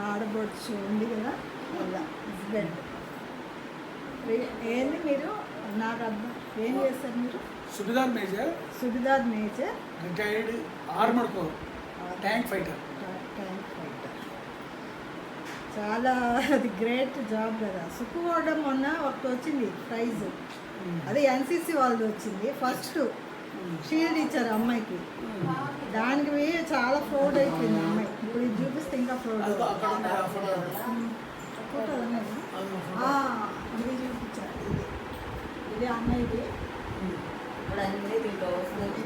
ఆడబొచ్చు ఉంది కదా అలా హస్బెండ్. ఏంది మీరు నాకు అర్థం ఏం చేస్తారు మీరు? Subedar major, subedar major, retired armour corps, tank fighter. Tank fighter. చాలా అది గ్రేట్ జాబ్ కదా. సుఖవాడ మొన్న ఒకటి వచ్చింది ప్రైజ్, అదే ఎన్సీసీ వాళ్ళది వచ్చింది ఫస్ట్. షీల్డ్ ఇచ్చారు అమ్మాయికి, దానికి చాలా ప్రౌడ్ అయిపోయింది అమ్మాయి. ఇప్పుడు ఇది చూపిస్తే ఇంకా ప్రౌడ్. ఫోటో ఇది చూపించారు. ఇది అమ్మాయిది. ఇప్పుడు అన్నీ దీంట్లో వస్తుంది.